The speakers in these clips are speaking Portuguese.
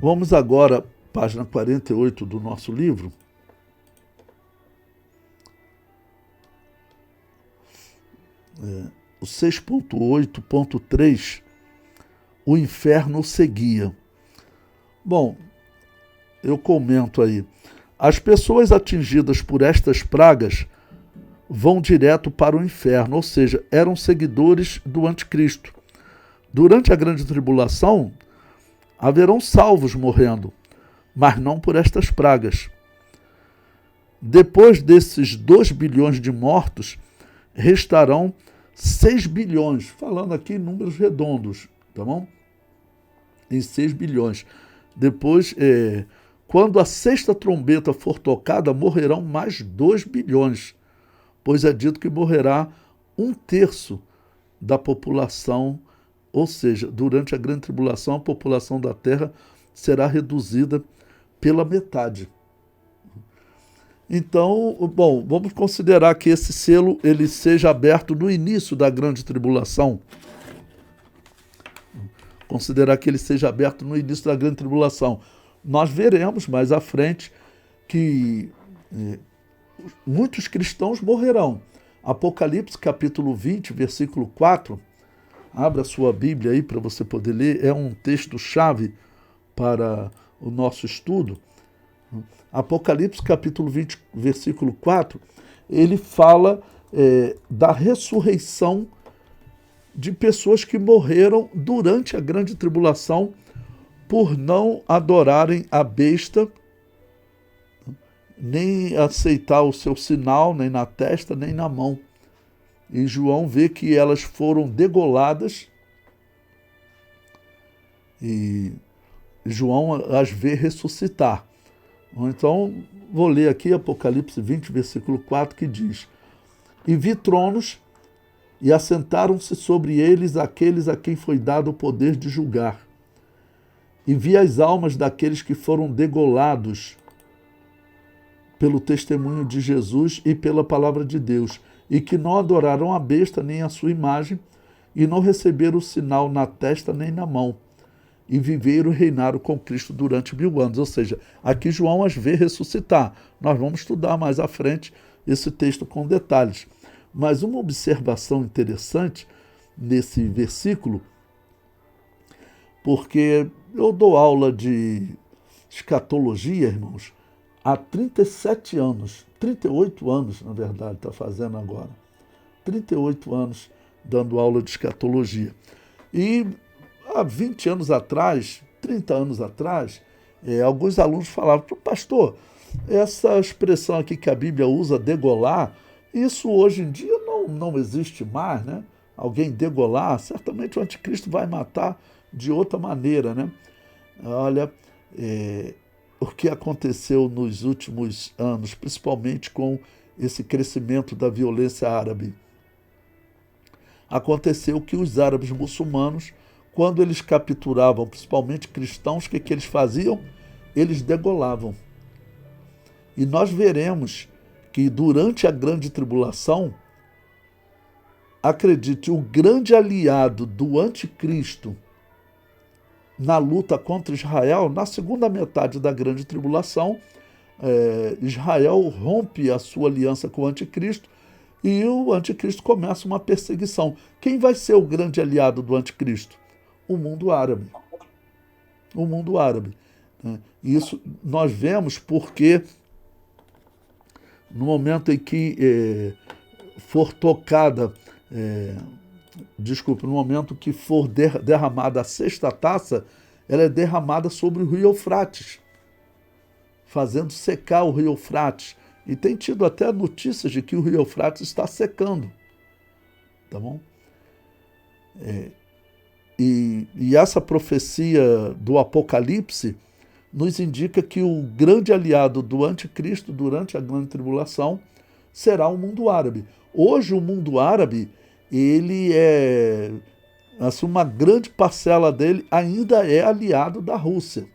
Vamos agora, página 48 do nosso livro. O 6.8.3, o inferno seguia. Bom, eu comento aí. As pessoas atingidas por estas pragas vão direto para o inferno, ou seja, eram seguidores do anticristo. Durante a grande tribulação, haverão salvos morrendo, mas não por estas pragas. Depois desses 2 bilhões de mortos, restarão 6 bilhões, falando aqui em números redondos, tá bom? Em 6 bilhões. Depois, quando a sexta trombeta for tocada, morrerão mais 2 bilhões, pois é dito que morrerá 1/3 da população, ou seja, durante a grande tribulação, a população da Terra será reduzida pela metade. Então, bom, vamos considerar que esse selo ele seja aberto no início da grande tribulação. Considerar que ele seja aberto no início da grande tribulação. Nós veremos mais à frente que muitos cristãos morrerão. Apocalipse capítulo 20, versículo 4. Abra sua Bíblia aí para você poder ler. É um texto-chave para o nosso estudo. Apocalipse capítulo 20, versículo 4, ele fala da ressurreição de pessoas que morreram durante a grande tribulação por não adorarem a besta, nem aceitar o seu sinal, nem na testa, nem na mão. E João vê que elas foram degoladas e João as vê ressuscitar. Então, vou ler aqui Apocalipse 20, versículo 4, que diz: E vi tronos, e assentaram-se sobre eles aqueles a quem foi dado o poder de julgar. E vi as almas daqueles que foram degolados pelo testemunho de Jesus e pela palavra de Deus, e que não adoraram a besta nem a sua imagem, e não receberam o sinal na testa nem na mão, e viveram e reinaram com Cristo durante 1000 anos. Ou seja, aqui João as vê ressuscitar. Nós vamos estudar mais à frente esse texto com detalhes. Mas uma observação interessante nesse versículo, porque eu dou aula de escatologia, irmãos, há 37 anos, 38 anos, na verdade, está fazendo agora. 38 anos dando aula de escatologia. E há 20 anos atrás, 30 anos atrás, alguns alunos falavam: pastor, essa expressão aqui que a Bíblia usa, degolar, isso hoje em dia não existe mais, né? Alguém degolar, certamente o anticristo vai matar de outra maneira, né? Olha, o que aconteceu nos últimos anos, principalmente com esse crescimento da violência árabe. Aconteceu que os árabes muçulmanos, quando eles capturavam principalmente cristãos, o que eles faziam? Eles degolavam. E nós veremos que durante a grande tribulação, acredite, o grande aliado do anticristo na luta contra Israel, na segunda metade da grande tribulação, Israel rompe a sua aliança com o anticristo e o anticristo começa uma perseguição. Quem vai ser o grande aliado do anticristo? O mundo árabe. O mundo árabe. Isso nós vemos porque no momento em que for tocada, no momento que for derramada a sexta taça, ela é derramada sobre o rio Eufrates, fazendo secar o rio Eufrates. E tem tido até notícias de que o rio Eufrates está secando. Tá bom? E essa profecia do Apocalipse nos indica que o grande aliado do anticristo durante a grande tribulação será o mundo árabe. Hoje o mundo árabe, ele assim, uma grande parcela dele ainda é aliado da Rússia.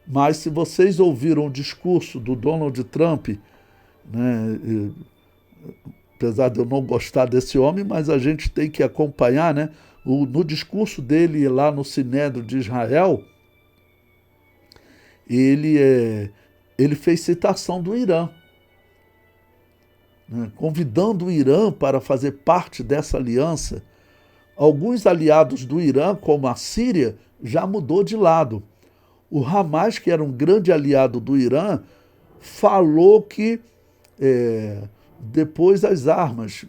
Mas se vocês ouviram o discurso do Donald Trump, né, apesar de eu não gostar desse homem, mas a gente tem que acompanhar, né, no discurso dele lá no Sinédrio de Israel, ele fez citação do Irã, né, convidando o Irã para fazer parte dessa aliança. Alguns aliados do Irã, como a Síria, já mudou de lado. O Hamas, que era um grande aliado do Irã, falou que depois as armas,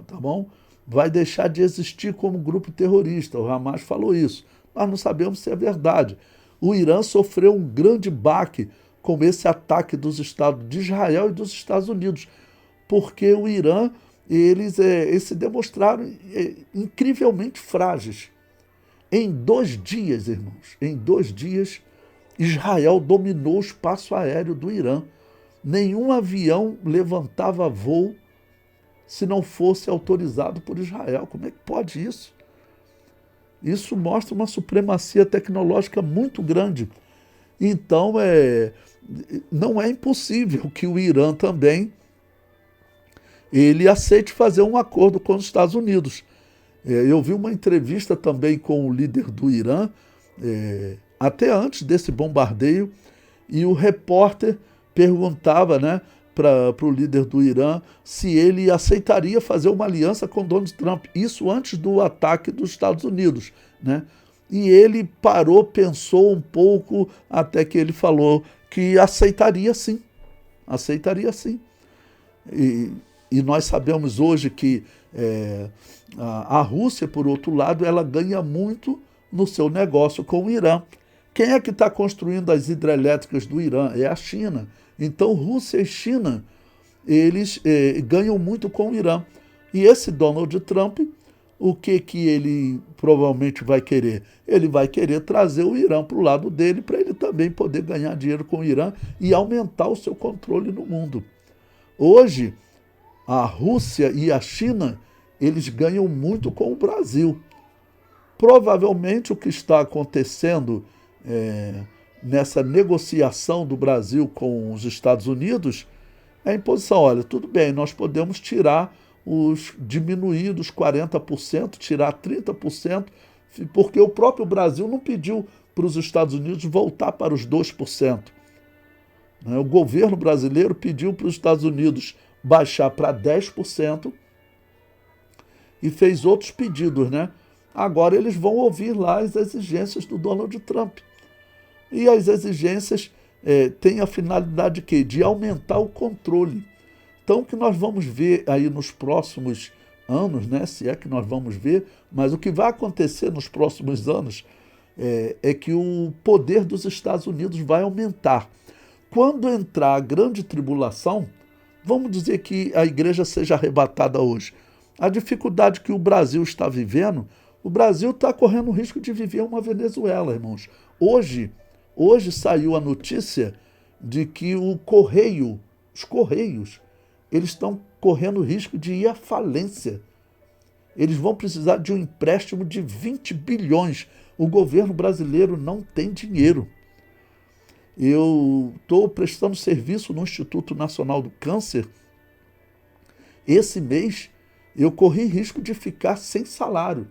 tá bom? Vai deixar de existir como grupo terrorista. O Hamas falou isso. Nós não sabemos se é verdade. O Irã sofreu um grande baque com esse ataque dos Estados de Israel e dos Estados Unidos, porque o Irã, eles se demonstraram incrivelmente frágeis. Em 2 dias, irmãos, em 2 dias, Israel dominou o espaço aéreo do Irã. Nenhum avião levantava voo se não fosse autorizado por Israel. Como é que pode isso? Isso mostra uma supremacia tecnológica muito grande. Então, não é impossível que o Irã também ele aceite fazer um acordo com os Estados Unidos. Eu vi uma entrevista também com o líder do Irã, até antes desse bombardeio, e o repórter perguntava, né, para o líder do Irã se ele aceitaria fazer uma aliança com Donald Trump, isso antes do ataque dos Estados Unidos, né? E ele parou, pensou um pouco, até que ele falou que aceitaria sim, aceitaria sim. E nós sabemos hoje que a Rússia, por outro lado, ela ganha muito no seu negócio com o Irã. Quem é que está construindo as hidrelétricas do Irã? É a China. Então, Rússia e China, eles ganham muito com o Irã. E esse Donald Trump, o que ele provavelmente vai querer? Ele vai querer trazer o Irã para o lado dele, para ele também poder ganhar dinheiro com o Irã e aumentar o seu controle no mundo. Hoje, a Rússia e a China, eles ganham muito com o Brasil. Provavelmente o que está acontecendo nessa negociação do Brasil com os Estados Unidos é a imposição. Olha, tudo bem, nós podemos diminuir dos 40%, tirar 30%, porque o próprio Brasil não pediu para os Estados Unidos voltar para os 2%. O governo brasileiro pediu para os Estados Unidos baixar para 10% e fez outros pedidos, né? Agora eles vão ouvir lá as exigências do Donald Trump. E as exigências têm a finalidade de quê? De aumentar o controle. Então, o que nós vamos ver aí nos próximos anos, né? Se é que nós vamos ver, mas o que vai acontecer nos próximos anos é que o poder dos Estados Unidos vai aumentar. Quando entrar a grande tribulação, vamos dizer que a igreja seja arrebatada hoje. A dificuldade que o Brasil está vivendo, o Brasil está correndo o risco de viver uma Venezuela, irmãos. Hoje saiu a notícia de que os Correios, eles estão correndo o risco de ir à falência. Eles vão precisar de um empréstimo de 20 bilhões. O governo brasileiro não tem dinheiro. Eu estou prestando serviço no Instituto Nacional do Câncer. Esse mês eu corri risco de ficar sem salário.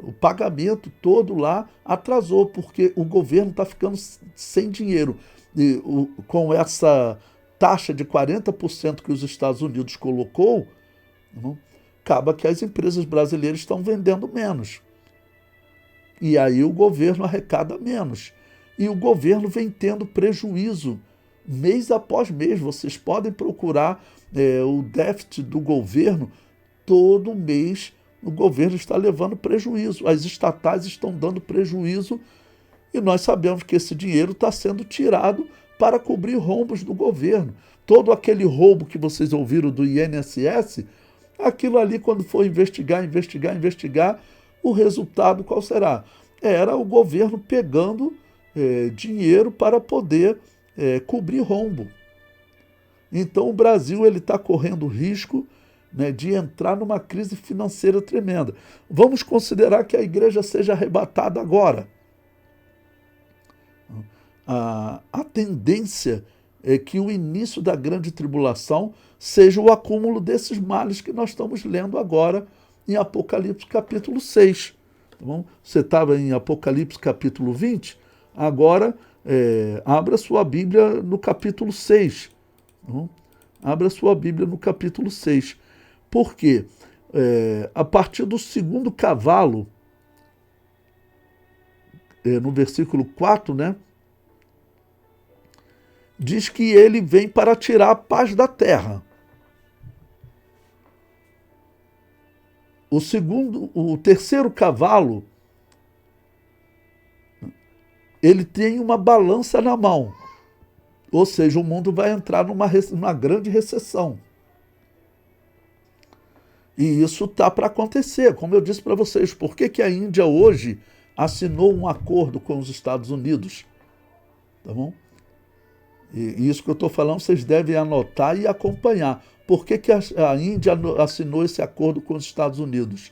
O pagamento todo lá atrasou, porque o governo está ficando sem dinheiro. E com essa taxa de 40% que os Estados Unidos colocou, acaba que as empresas brasileiras estão vendendo menos. E aí o governo arrecada menos. E o governo vem tendo prejuízo mês após mês. Vocês podem procurar o déficit do governo. Todo mês o governo está levando prejuízo. As estatais estão dando prejuízo e nós sabemos que esse dinheiro está sendo tirado para cobrir rombos do governo. Todo aquele roubo que vocês ouviram do INSS, aquilo ali, quando for investigar, o resultado qual será? Era o governo pegando dinheiro para poder cobrir rombo. Então o Brasil está correndo risco, né, de entrar numa crise financeira tremenda. Vamos considerar que a igreja seja arrebatada agora. A tendência é que o início da grande tribulação seja o acúmulo desses males que nós estamos lendo agora em Apocalipse capítulo 6. Tá bom? Você estava em Apocalipse capítulo 20? Agora, abra sua Bíblia no capítulo 6. Abra sua Bíblia no capítulo 6. Por quê? A partir do segundo cavalo, no versículo 4, né? Diz que ele vem para tirar a paz da terra. O terceiro cavalo, ele tem uma balança na mão. Ou seja, o mundo vai entrar numa grande recessão. E isso está para acontecer. Como eu disse para vocês, por que a Índia hoje assinou um acordo com os Estados Unidos? Tá bom? E isso que eu estou falando, vocês devem anotar e acompanhar. Por que a Índia assinou esse acordo com os Estados Unidos?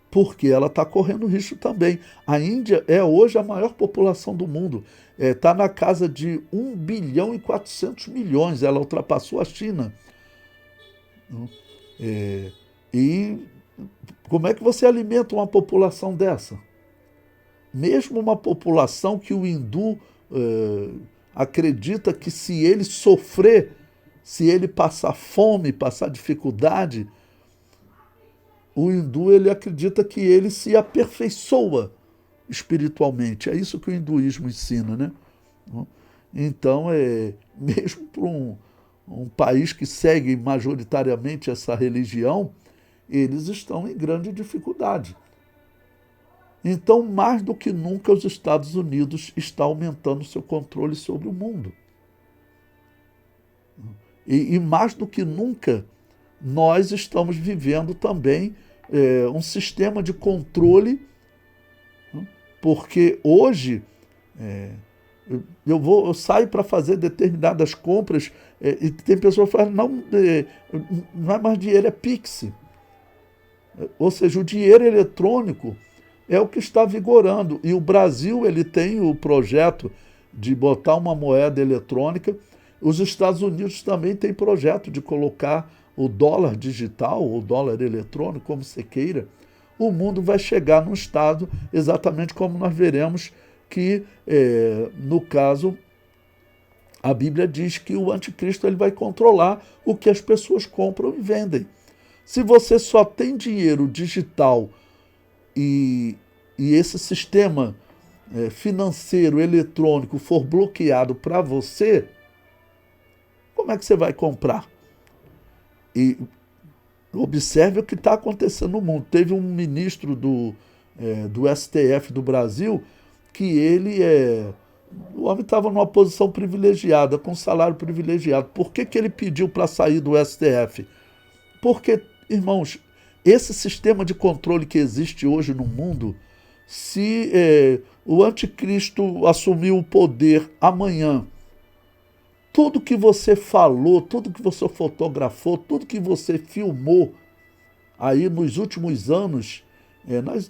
Porque ela está correndo risco também. A Índia é hoje a maior população do mundo. Está na casa de 1 bilhão e 400 milhões. Ela ultrapassou a China. E como é que você alimenta uma população dessa? Mesmo uma população que o hindu acredita que se ele sofrer, se ele passar fome, passar dificuldade, o hindu ele acredita que ele se aperfeiçoa espiritualmente. É isso que o hinduísmo ensina, né? Então, mesmo para um país que segue majoritariamente essa religião, eles estão em grande dificuldade. Então, mais do que nunca, os Estados Unidos estão aumentando seu controle sobre o mundo. E mais do que nunca, nós estamos vivendo também um sistema de controle, porque hoje eu saio para fazer determinadas compras e tem pessoas que falam, não é mais dinheiro, é Pix. Ou seja, o dinheiro eletrônico é o que está vigorando. E o Brasil ele tem o projeto de botar uma moeda eletrônica. Os Estados Unidos também têm projeto de colocar o dólar digital, ou dólar eletrônico, como você queira. O mundo vai chegar num estado exatamente como nós veremos que, no caso, a Bíblia diz que o anticristo ele vai controlar o que as pessoas compram e vendem. Se você só tem dinheiro digital e esse sistema financeiro eletrônico for bloqueado para você, como é que você vai comprar? E observe o que está acontecendo no mundo. Teve um ministro do STF do Brasil que o homem estava numa posição privilegiada, com salário privilegiado. Por que ele pediu para sair do STF? Porque, irmãos, esse sistema de controle que existe hoje no mundo, se o anticristo assumir o poder amanhã, tudo que você falou, tudo que você fotografou, tudo que você filmou aí nos últimos anos,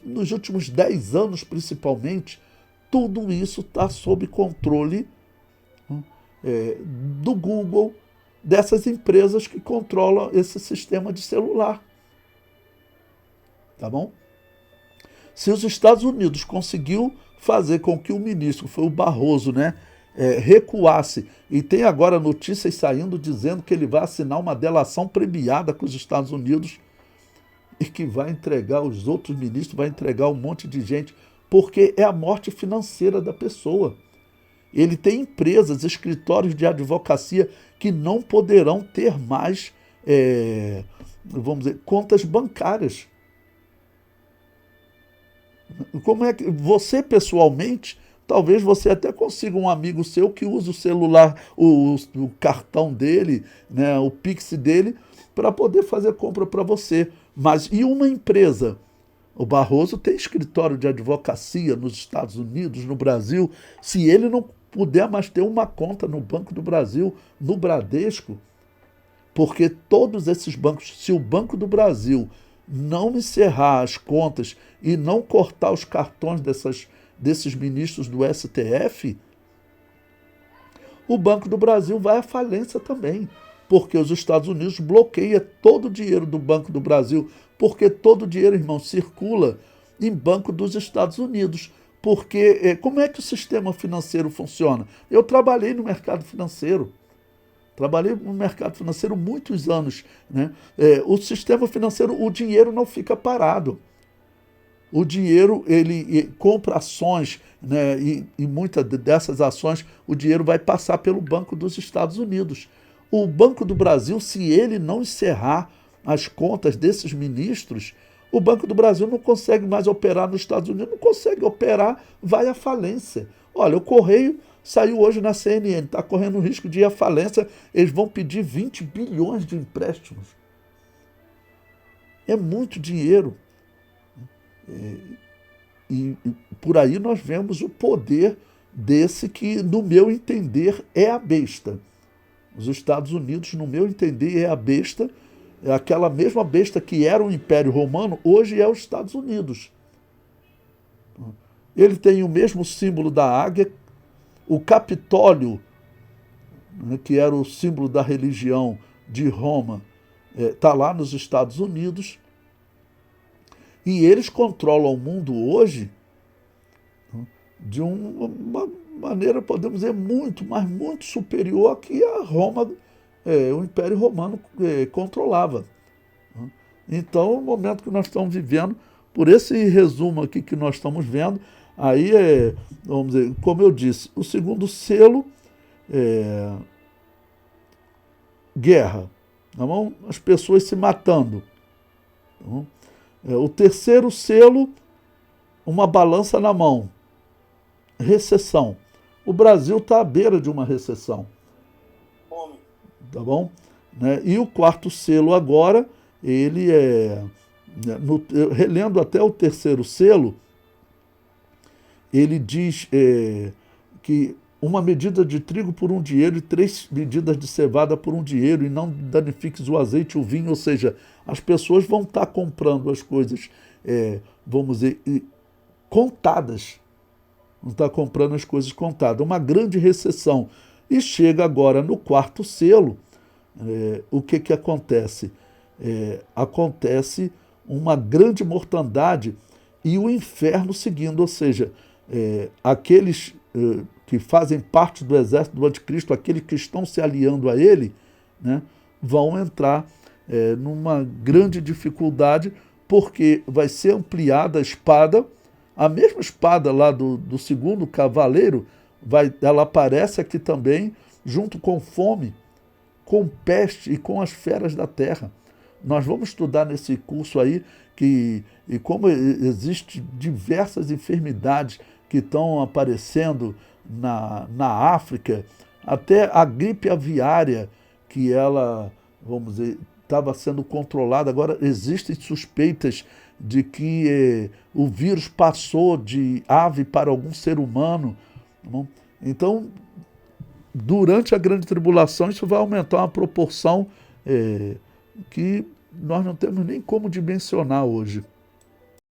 nos últimos 10 anos principalmente, tudo isso está sob controle do Google, dessas empresas que controlam esse sistema de celular. Tá bom? Se os Estados Unidos conseguiu fazer com que o ministro, foi o Barroso, né, recuasse, e tem agora notícias saindo dizendo que ele vai assinar uma delação premiada com os Estados Unidos e que vai entregar os outros ministros, vai entregar um monte de gente, porque é a morte financeira da pessoa. Ele tem empresas, escritórios de advocacia que não poderão ter mais, vamos dizer, contas bancárias. Como é que você pessoalmente, talvez você até consiga um amigo seu que usa o celular, o cartão dele, né, o Pix dele, para poder fazer compra para você. Mas e uma empresa? O Barroso tem escritório de advocacia nos Estados Unidos, no Brasil. Se ele não puder mais ter uma conta no Banco do Brasil, no Bradesco, porque todos esses bancos, se o Banco do Brasil não encerrar as contas e não cortar os cartões desses ministros do STF, o Banco do Brasil vai à falência também, porque os Estados Unidos bloqueiam todo o dinheiro do Banco do Brasil, porque todo o dinheiro, irmão, circula em banco dos Estados Unidos. Porque como é que o sistema financeiro funciona? Eu trabalhei no mercado financeiro. Trabalhei no mercado financeiro muitos anos, né? O sistema financeiro, o dinheiro não fica parado. O dinheiro, ele compra ações, né? E muitas dessas ações, o dinheiro vai passar pelo Banco dos Estados Unidos. O Banco do Brasil, se ele não encerrar as contas desses ministros, o Banco do Brasil não consegue mais operar nos Estados Unidos, não consegue operar, vai à falência. Olha, o Correio saiu hoje na CNN, está correndo o risco de ir à falência, eles vão pedir 20 bilhões de empréstimos. É muito dinheiro. E por aí nós vemos o poder desse que, no meu entender, é a besta. Os Estados Unidos, no meu entender, é a besta, é aquela mesma besta que era o Império Romano, hoje é os Estados Unidos. Ele tem o mesmo símbolo da águia, o Capitólio, né, que era o símbolo da religião de Roma, está lá nos Estados Unidos. E eles controlam o mundo hoje, né, de uma maneira, podemos dizer, muito, mas muito superior a que a Roma, o Império Romano controlava. Né? Então, o momento que nós estamos vivendo, por esse resumo aqui que nós estamos vendo, aí vamos dizer, como eu disse, o segundo selo guerra, tá bom? As pessoas se matando. Tá bom? O terceiro selo, uma balança na mão, recessão. O Brasil está à beira de uma recessão. Tá bom? Né? E o quarto selo agora, ele relendo até o terceiro selo, ele diz que uma medida de trigo por um dinheiro e 3 medidas de cevada por um dinheiro, e não danifiques o azeite e o vinho, ou seja, as pessoas vão estar comprando as coisas, vamos dizer, contadas. Vão estar comprando as coisas contadas. Uma grande recessão. E chega agora no quarto selo, o que acontece? Acontece uma grande mortandade e o inferno seguindo, ou seja, aqueles que fazem parte do exército do anticristo, aqueles que estão se aliando a ele, né, vão entrar numa grande dificuldade, porque vai ser ampliada a espada, a mesma espada lá do segundo cavaleiro, ela aparece aqui também, junto com fome, com peste e com as feras da terra. Nós vamos estudar nesse curso aí e como existem diversas enfermidades que estão aparecendo na África, até a gripe aviária, que ela, vamos dizer, estava sendo controlada, agora existem suspeitas de que o vírus passou de ave para algum ser humano. Tá bom? Então, durante a grande tribulação, isso vai aumentar uma proporção que nós não temos nem como dimensionar hoje.